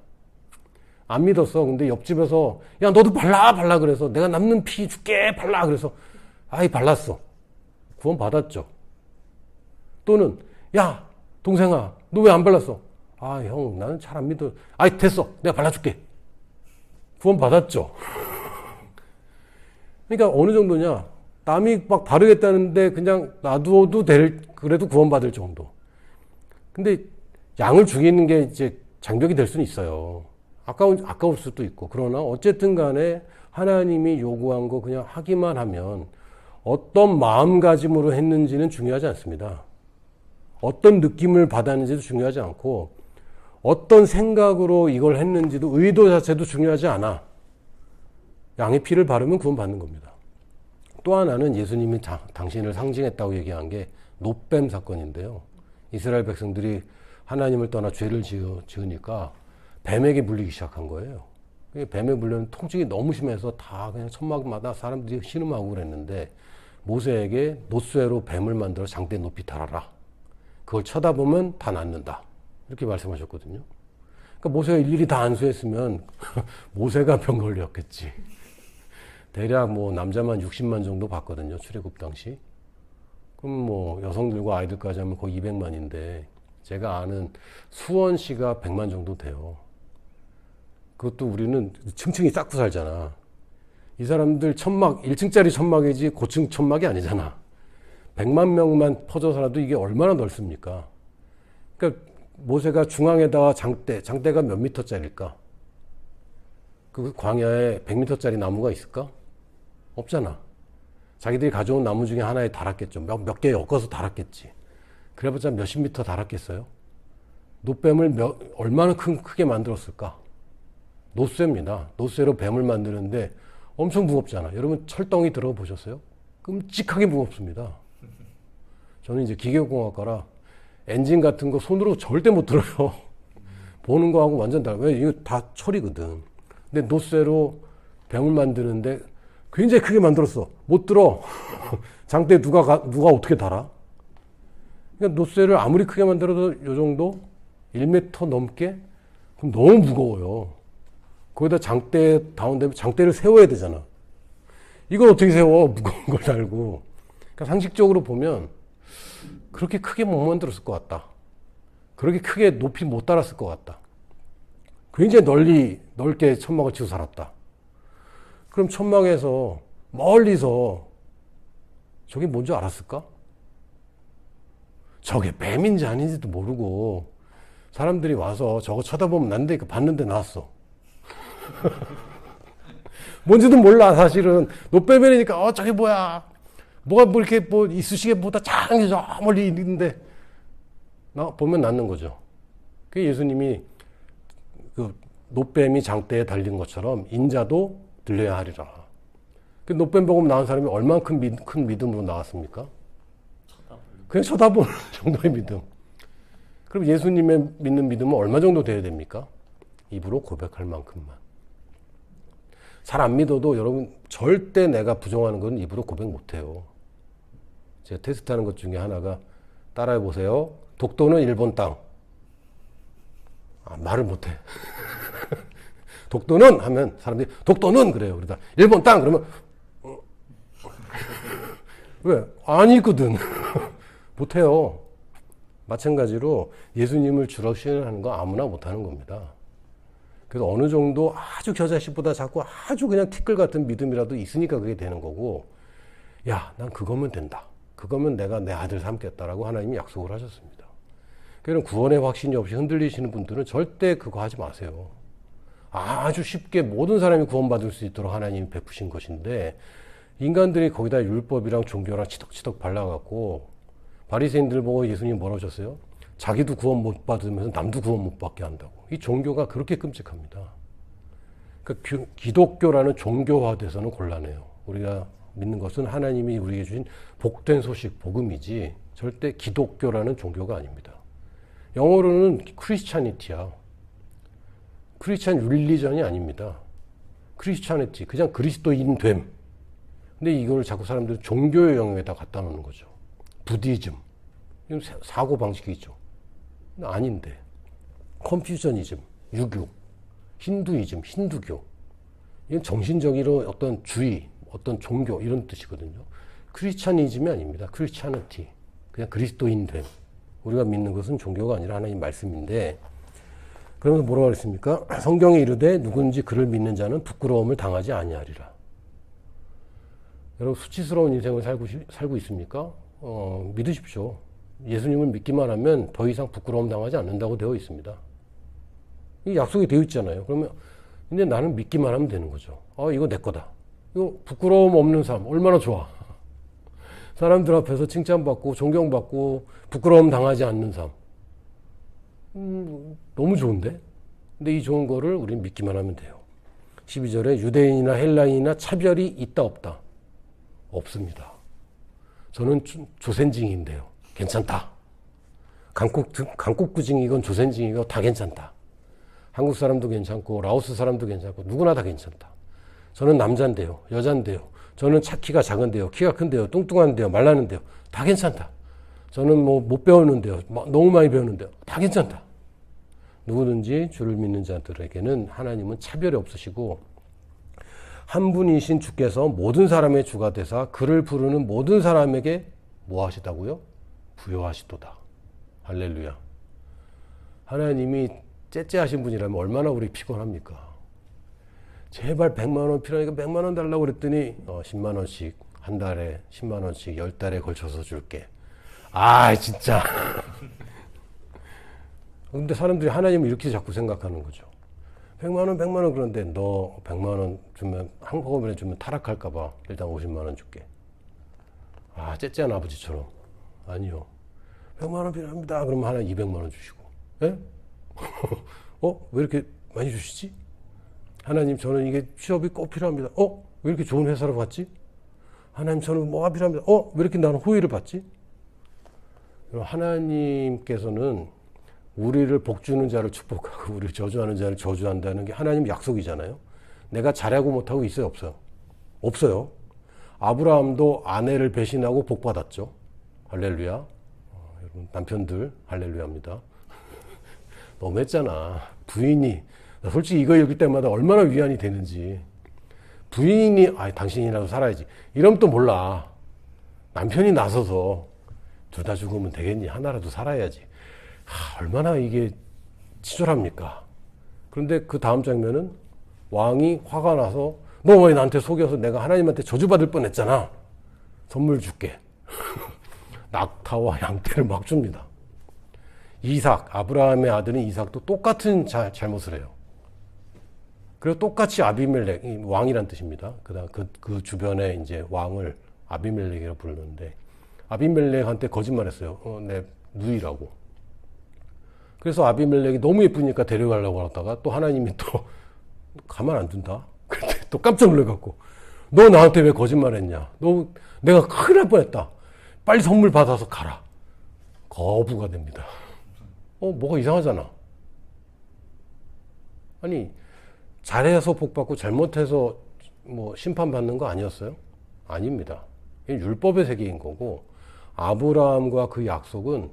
안 믿었어. 근데 옆집에서 야 너도 발라 그래서 내가 남는 피 줄게 발라 그래서 발랐어. 구원 받았죠. 또는 야 동생아 너 왜 안 발랐어? 형 나는 잘 안 믿어. 됐어 내가 발라줄게. 구원 받았죠. 그러니까 어느 정도냐, 남이 막 바르겠다는데 그냥 놔둬도 그래도 구원 받을 정도. 근데 양을 죽이는 게 이제 장벽이 될 수는 있어요. 아까울 수도 있고. 그러나 어쨌든 간에 하나님이 요구한 거 그냥 하기만 하면 어떤 마음가짐으로 했는지는 중요하지 않습니다. 어떤 느낌을 받았는지도 중요하지 않고, 어떤 생각으로 이걸 했는지도, 의도 자체도 중요하지 않아. 양의 피를 바르면 구원받는 겁니다. 또 하나는 예수님이 당신을 상징했다고 얘기한 게 놋뱀 사건인데요. 이스라엘 백성들이 하나님을 떠나 죄를 지으니까 뱀에게 물리기 시작한 거예요. 뱀에 물려는 통증이 너무 심해서 다 그냥 천막마다 사람들이 신음하고 그랬는데, 모세에게 놋쇠로 뱀을 만들어 장대 높이 달아라. 그걸 쳐다보면 다 낫는다. 이렇게 말씀하셨거든요. 그러니까 모세가 일일이 다 안수했으면 모세가 병 걸렸겠지. 대략 남자만 60만 정도 봤거든요. 출애굽 당시. 그럼 여성들과 아이들까지 하면 거의 200만인데 제가 아는 수원시가 100만 정도 돼요. 그것도 우리는 층층이 쌓고 살잖아. 이 사람들 1층짜리 천막이지 고층 천막이 아니잖아. 100만 명만 퍼져 살아도 이게 얼마나 넓습니까? 그러니까 모세가 중앙에다가 장대가 몇 미터짜리일까? 그 광야에 100미터짜리 나무가 있을까? 없잖아. 자기들이 가져온 나무 중에 하나에 달았겠죠. 몇 개 엮어서 달았겠지. 그래봤자 몇십 미터 달았겠어요? 놋뱀을 얼마나 크게 만들었을까? 놋쇠입니다. 놋쇠로 뱀을 만드는데 엄청 무겁잖아. 여러분 철덩이 들어보셨어요? 끔찍하게 무겁습니다. 저는 이제 기계공학과라 엔진 같은 거 손으로 절대 못 들어요. 보는 거하고 완전 달라. 왜? 이거 다 철이거든. 근데 놋쇠로 뱀을 만드는데 굉장히 크게 만들었어. 못 들어. 장대 누가 어떻게 달아? 그러니까 놋쇠를 아무리 크게 만들어도 요 정도? 1m 넘게? 그럼 너무 무거워요. 거기다 장대를 세워야 되잖아. 이걸 어떻게 세워? 무거운 걸 달고. 그러니까 상식적으로 보면 그렇게 크게 못 만들었을 것 같다. 그렇게 크게 높이 못 달았을 것 같다. 굉장히 넓게 천막을 치고 살았다. 그럼 천막에서 멀리서 저게 뭔지 알았을까? 저게 뱀인지 아닌지도 모르고 사람들이 와서 저거 쳐다보면 난다니까 봤는데 나왔어. 뭔지도 몰라. 사실은 놋뱀이니까 저게 뭐야, 뭐가 이렇게 이쑤시개보다 작은 저 멀리 있는데 보면 낫는 거죠. 그 예수님이 그 놋뱀이 장대에 달린 것처럼 인자도 들려야 하리라. 그 놋뱀 보고 나온 사람이 얼만큼 큰 믿음으로 나왔습니까? 그냥 쳐다보는 정도의 믿음. 그럼 예수님의 믿는 믿음은 얼마 정도 돼야 됩니까? 입으로 고백할 만큼만. 잘 안 믿어도 여러분 절대 내가 부정하는 건 입으로 고백 못해요. 제가 테스트하는 것 중에 하나가 따라해 보세요. 독도는 일본 땅. 말을 못해. 독도는 하면 사람들이 독도는 그래요. 그러다 일본 땅 그러면 왜? 아니거든. 못해요. 마찬가지로 예수님을 주로 신뢰하는 거 아무나 못하는 겁니다. 그래서 어느 정도 아주 겨자씨보다 작고 아주 그냥 티끌 같은 믿음이라도 있으니까 그게 되는 거고, 야, 난 그거면 된다. 그거면 내가 내 아들 삼겠다라고 하나님이 약속을 하셨습니다. 그러니까 구원의 확신이 없이 흔들리시는 분들은 절대 그거 하지 마세요. 아주 쉽게 모든 사람이 구원받을 수 있도록 하나님이 베푸신 것인데, 인간들이 거기다 율법이랑 종교랑 치덕치덕 발라갖고 바리새인들 보고 예수님 뭐라고 하셨어요? 자기도 구원 못 받으면서 남도 구원 못 받게 한다고. 이 종교가 그렇게 끔찍합니다. 그러니까 기독교라는 종교화돼서는 곤란해요. 우리가 믿는 것은 하나님이 우리에게 주신 복된 소식, 복음이지 절대 기독교라는 종교가 아닙니다. 영어로는 크리스찬이티야. 크리스찬 릴리전이 아닙니다. 크리스찬이티, 그냥 그리스도인 됨. 근데 이걸 자꾸 사람들이 종교의 영역에다 갖다 놓는 거죠. 부디즘. 이건 사고방식이 있죠. 아닌데. 컨퓨셔니즘, 유교, 힌두이즘, 힌두교. 이건 정신적으로 어떤 주의, 어떤 종교 이런 뜻이거든요. 크리스찬이즘이 아닙니다. 크리스찬이티. 그냥 그리스도인 됨. 우리가 믿는 것은 종교가 아니라 하나님 말씀인데, 그러면서 뭐라고 그랬습니까? 성경에 이르되 누군지 그를 믿는 자는 부끄러움을 당하지 아니하리라. 여러분 수치스러운 인생을 살고 있습니까? 믿으십시오. 예수님을 믿기만 하면 더 이상 부끄러움 당하지 않는다고 되어 있습니다. 이 약속이 되어 있잖아요. 그러면 근데 나는 믿기만 하면 되는 거죠. 이거 내 거다. 이거 부끄러움 없는 삶 얼마나 좋아. 사람들 앞에서 칭찬받고 존경받고 부끄러움 당하지 않는 삶. 너무 좋은데? 근데 이 좋은 거를 우리는 믿기만 하면 돼요. 12절에 유대인이나 헬라인이나 차별이 있다 없다? 없습니다. 저는 조센징인데요. 괜찮다. 강국구징이건 조센징이건 다 괜찮다. 한국 사람도 괜찮고 라오스 사람도 괜찮고 누구나 다 괜찮다. 저는 남잔데요. 여잔데요. 저는 키가 작은데요. 키가 큰데요. 뚱뚱한데요. 말라는데요. 다 괜찮다. 저는 뭐 못 배우는데요. 너무 많이 배우는데요. 다 괜찮다. 누구든지 주를 믿는 자들에게는 하나님은 차별이 없으시고 한 분이신 주께서 모든 사람의 주가 되사 그를 부르는 모든 사람에게 뭐 하시다고요? 부여하시도다. 할렐루야. 하나님이 째째하신 분이라면 얼마나 우리 피곤합니까? 제발 100만 원 필요하니까 100만 원 달라고 그랬더니 10만 원씩 한 달에 10만 원씩 10달에 걸쳐서 줄게. 진짜. 근데 사람들이 하나님을 이렇게 자꾸 생각하는 거죠. 100만 원, 100만 원 그런데 너 100만 원 주면 한꺼번에 주면 타락할까 봐 일단 50만 원 줄게. 째째한 아버지처럼. 아니요. 100만 원 필요합니다. 그러면 하나 200만 원 주시고. 예? 왜 이렇게 많이 주시지? 하나님 저는 이게 취업이 꼭 필요합니다. 왜 이렇게 좋은 회사로 갔지? 하나님 저는 뭐가 필요합니다. 왜 이렇게 나는 호의를 받지? 하나님께서는 우리를 복주는 자를 축복하고 우리를 저주하는 자를 저주한다는 게 하나님 약속이잖아요. 내가 잘하고 못하고 있어요? 없어요? 없어요. 아브라함도 아내를 배신하고 복받았죠. 할렐루야. 여러분 남편들 할렐루야입니다. 너무했잖아. 부인이 솔직히 이거 읽을 때마다 얼마나 위안이 되는지. 부인이 당신이라도 살아야지. 이러면 또 몰라. 남편이 나서서 둘 다 죽으면 되겠니? 하나라도 살아야지. 얼마나 이게 치졸합니까? 그런데 그 다음 장면은 왕이 화가 나서 너 왜 나한테 속여서 내가 하나님한테 저주받을 뻔했잖아. 선물 줄게. 낙타와 양떼를 막 줍니다. 이삭, 아브라함의 아들인 이삭도 똑같은 잘못을 해요. 그리고 똑같이 아비멜렉, 왕이란 뜻입니다. 그다음 그 주변에 이제 왕을 아비멜렉이라고 부르는데 아비멜렉한테 거짓말했어요. 내 누이라고. 그래서 아비멜렉이 너무 예쁘니까 데려가려고 하다가 또 하나님이 또 가만 안 둔다. 그때 또 깜짝 놀래갖고 너 나한테 왜 거짓말했냐? 너 내가 큰일 날 뻔했다. 빨리 선물 받아서 가라. 거부가 됩니다. 뭐가 이상하잖아. 아니 잘해서 복받고 잘못해서 뭐 심판받는 거 아니었어요? 아닙니다. 율법의 세계인 거고 아브라함과 그 약속은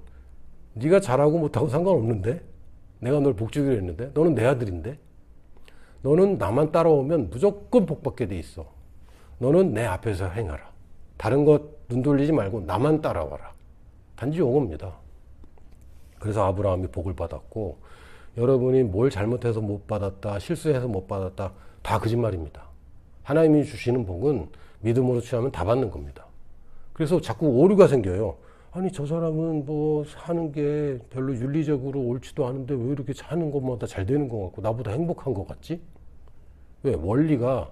네가 잘하고 못하고 상관없는데, 내가 널 복주기로 했는데, 너는 내 아들인데, 너는 나만 따라오면 무조건 복받게 돼 있어. 너는 내 앞에서 행하라. 다른 것 눈 돌리지 말고 나만 따라와라. 단지 요겁니다. 그래서 아브라함이 복을 받았고, 여러분이 뭘 잘못해서 못 받았다, 실수해서 못 받았다, 다 거짓말입니다. 하나님이 주시는 복은 믿음으로 취하면 다 받는 겁니다. 그래서 자꾸 오류가 생겨요. 아니, 저 사람은 뭐 사는 게 별로 윤리적으로 옳지도 않은데 왜 이렇게 사는 것마다 잘 되는 것 같고 나보다 행복한 것 같지? 왜? 원리가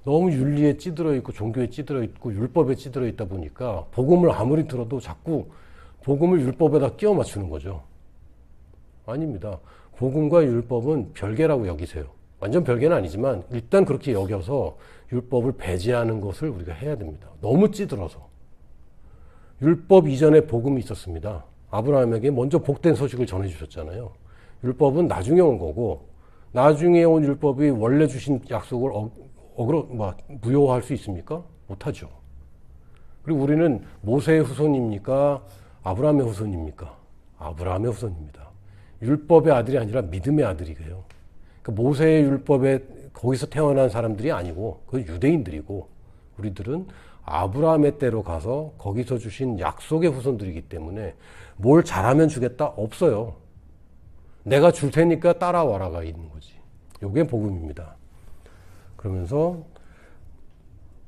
너무 윤리에 찌들어 있고 종교에 찌들어 있고 율법에 찌들어 있다 보니까 복음을 아무리 들어도 자꾸 복음을 율법에다 끼워 맞추는 거죠. 아닙니다. 복음과 율법은 별개라고 여기세요. 완전 별개는 아니지만 일단 그렇게 여겨서 율법을 배제하는 것을 우리가 해야 됩니다. 너무 찌들어서. 율법 이전에 복음이 있었습니다. 아브라함에게 먼저 복된 소식을 전해주셨잖아요. 율법은 나중에 온 거고, 나중에 온 율법이 원래 주신 약속을 무효할 수 있습니까? 못하죠. 그리고 우리는 모세의 후손입니까? 아브라함의 후손입니까? 아브라함의 후손입니다. 율법의 아들이 아니라 믿음의 아들이에요. 그러니까 모세의 율법에 거기서 태어난 사람들이 아니고 그 유대인들이고, 우리들은 아브라함의 때로 가서 거기서 주신 약속의 후손들이기 때문에 뭘 잘하면 주겠다? 없어요. 내가 줄 테니까 따라와라가 있는 거지. 이게 복음입니다. 그러면서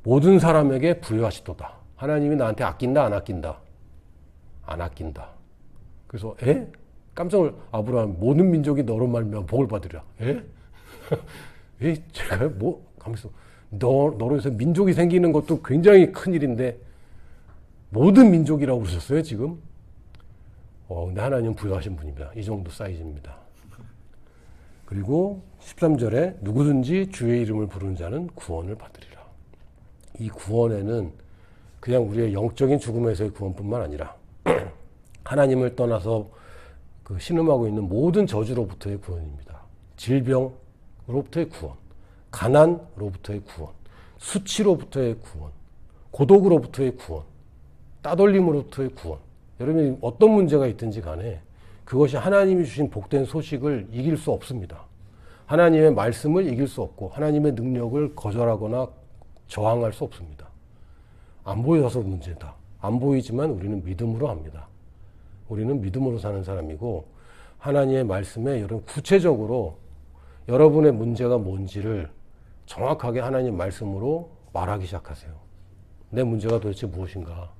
모든 사람에게 부여하시도다. 하나님이 나한테 아낀다, 안 아낀다? 안 아낀다. 그래서 깜짝 아브라함, 모든 민족이 너로 말미암아 복을 받으리라. 제가 가면서 너로 해서 민족이 생기는 것도 굉장히 큰 일인데 모든 민족이라고 그러셨어요 지금? 근데 하나님 부여하신 분입니다. 이 정도 사이즈입니다. 그리고 13절에 누구든지 주의 이름을 부르는 자는 구원을 받으리라. 이 구원에는 그냥 우리의 영적인 죽음에서의 구원뿐만 아니라 하나님을 떠나서 그 신음하고 있는 모든 저주로부터의 구원입니다. 질병으로부터의 구원, 가난으로부터의 구원, 수치로부터의 구원, 고독으로부터의 구원, 따돌림으로부터의 구원. 여러분이 어떤 문제가 있든지 간에 그것이 하나님이 주신 복된 소식을 이길 수 없습니다. 하나님의 말씀을 이길 수 없고 하나님의 능력을 거절하거나 저항할 수 없습니다. 안 보여서 문제다. 안 보이지만 우리는 믿음으로 합니다. 우리는 믿음으로 사는 사람이고, 하나님의 말씀에 여러분 구체적으로 여러분의 문제가 뭔지를 정확하게 하나님 말씀으로 말하기 시작하세요. 내 문제가 도대체 무엇인가?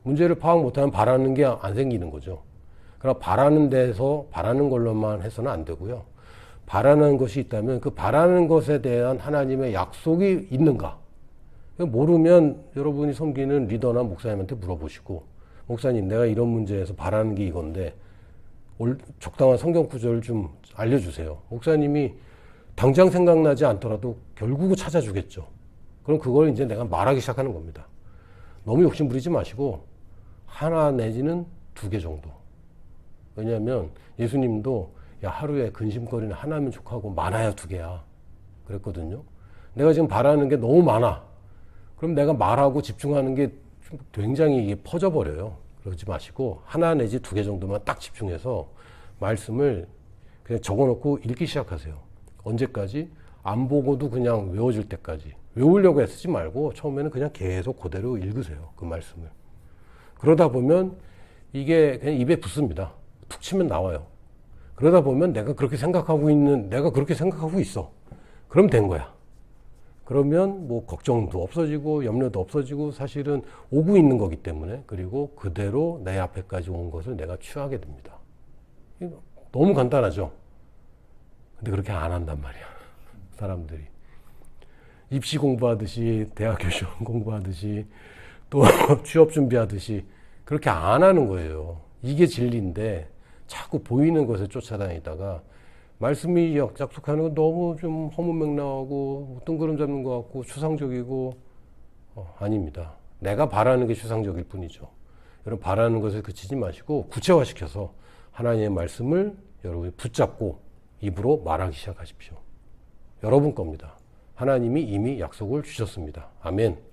문제를 파악 못하면 바라는 게 안 생기는 거죠. 그러나 바라는 데서 바라는 걸로만 해서는 안 되고요. 바라는 것이 있다면 그 바라는 것에 대한 하나님의 약속이 있는가? 모르면 여러분이 섬기는 리더나 목사님한테 물어보시고, 목사님 내가 이런 문제에서 바라는 게 이건데 적당한 성경 구절을 좀 알려주세요. 목사님이 당장 생각나지 않더라도 결국은 찾아주겠죠. 그럼 그걸 이제 내가 말하기 시작하는 겁니다. 너무 욕심 부리지 마시고 하나 내지는 2개 정도. 왜냐하면 예수님도 하루에 근심거리는 하나면 족하고 많아야 2개야 그랬거든요. 내가 지금 바라는 게 너무 많아. 그럼 내가 말하고 집중하는 게 굉장히 이게 퍼져버려요. 그러지 마시고 하나 내지 2개 정도만 딱 집중해서 말씀을 그냥 적어놓고 읽기 시작하세요. 언제까지? 안 보고도 그냥 외워질 때까지. 외우려고 애쓰지 말고 처음에는 그냥 계속 그대로 읽으세요. 그 말씀을. 그러다 보면 이게 그냥 입에 붙습니다. 툭 치면 나와요. 그러다 보면 내가 그렇게 생각하고 있어. 그럼 된 거야. 그러면 뭐 걱정도 없어지고 염려도 없어지고 사실은 오고 있는 거기 때문에, 그리고 그대로 내 앞에까지 온 것을 내가 취하게 됩니다. 너무 간단하죠? 근데 그렇게 안 한단 말이야. 사람들이. 입시 공부하듯이, 대학교 시험 공부하듯이, 또 취업 준비하듯이 그렇게 안 하는 거예요. 이게 진리인데 자꾸 보이는 것에 쫓아다니다가 말씀이 약속하는 건 너무 좀 허무맹랑하고 뜬구름 잡는 것 같고 추상적이고 아닙니다. 내가 바라는 게 추상적일 뿐이죠. 여러분 바라는 것에 그치지 마시고 구체화시켜서 하나님의 말씀을 여러분이 붙잡고 입으로 말하기 시작하십시오. 여러분 겁니다. 하나님이 이미 약속을 주셨습니다. 아멘.